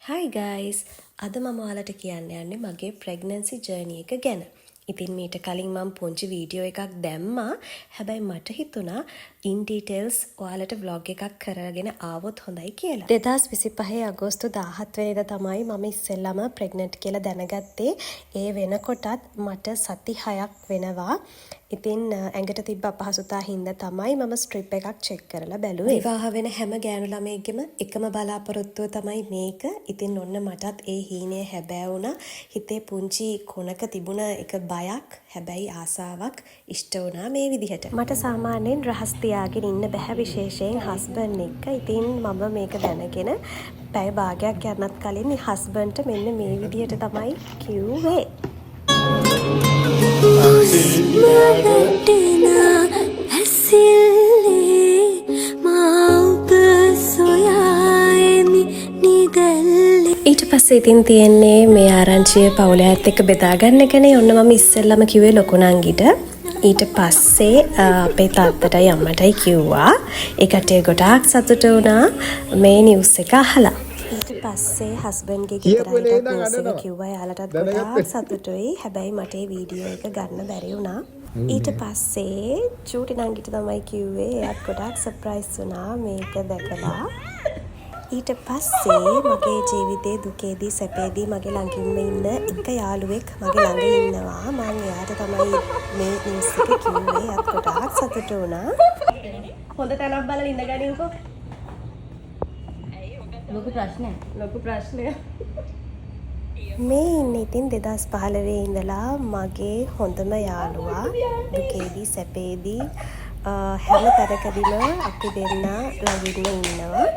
Hi guys! අද මම ඔයාලට කියන්න යන්නේ මගේ pregnancy journey එක ගැන. ඉතින් මීට කලින් මම පුංචි වීඩියෝ එකක් දැම්මා. හැබැයි මට හිතුණා in details ඔයාලට vlog එකක් කරගෙන ආවොත් හොඳයි කියලා. 2025 අගෝස්තු 17 වෙනිදා තමයි මම ඉස්සෙල්ලාම pregnant කියලා දැනගත්තේ. ඒ වෙනකොටත් මට සති 6ක් වෙනවා. ඉතින් ඇඟට තිබ්බ අපහසුතාව හින්දා තමයි මම ස්ට්‍රිප් එකක් චෙක් කරලා බැලුවේ. විවාහ වෙන හැම ගෑනු ළමයෙක්ගෙම එකම බලාපොරොත්තුව තමයි මේක. ඉතින් ඔන්න මටත් ඒ හීනය හැබෑ වුණා. හිතේ පුංචි කොනක තිබුණ එක බයක්, හැබැයි ආසාවක් ඉෂ්ට වුණා මේ විදිහට. මට සාමාන්‍යයෙන් රහස් තියාගෙන ඉන්න බෑ, විශේෂයෙන් හස්බන්ඩ් එක්ක. ඉතින් මම මේක දැනගෙන පැය භාගයක් යන්නත් කලින් හස්බන්ඩ්ට මෙන්න මේ විදිහට තමයි කිව්වේ. ඊට පස්සේ ඉතින් තියෙන්නේ මේ ආරංචිය පවුල ඇත් එක්ක බෙදා ගන්න එකනේ. ඔන්න මම ඉස්සෙල්ලම කිව්වේ ලොකු නංගිට. ඊට පස්සේ අපේ තාත්තටයි අම්මටයි කිව්වා. ඒකට ගොඩාක් සතුටු වුණා මේ නිවුස් එක අහලා. ඊට පස්සේ හස්බන්ඩ්ගේ ගෙදරට නිවුස් එක කිව්වා යාලටත් ගොඩාක් සතුටුයි. හැබැයි මට ඒ වීඩියෝ එක ගන්න බැරි වුණා. ඊට පස්සේ චූටි නංගිට තමයි කිව්වේ. එයාත් ගොඩාක් සර්ප්‍රයිස් වුණා මේක දැකලා. ඊට පස්සේ මගේ ජීවිතේ දුකේදී සැපේදී මගේ ළඟින්ම ඉන්න එක යාළුවෙක් මගේ ළඟ ඉන්නවා. මම එයාට තමයි මේ නිවුස් එක කිව්වේ. එයාත් ගොඩාක් සතුටු වුණා. හොඳ තැනක් බලලා ඉඳ ගනින්කෝ. ලොකු ප්‍රශ්නයක්. මේ ඉන්නේ ඉතින් 2015 ඉඳලා මගේ හොඳම යාළුවා. දුකේදී සැපේදී හැම තැනකදීම අපි දෙන්න ළඟින්ම ඉන්නවා.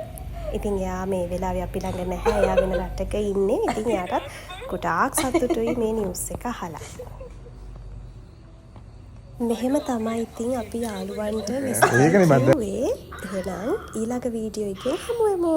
ඉතින් එයා මේ වෙලාවේ අපි ළඟ නැහැ. එයා වෙන රටක ඉන්නේ. ඉතින් එයාටත් ගොඩාක් සතුටුයි මේ නිවුස් එක අහලා. මෙහෙම තමයි ඉතින් අපි යාළුවන්ට විශ්වාස කරේ. එහෙනම් ඊළඟ වීඩියෝ එකෙන් හමු වෙමු.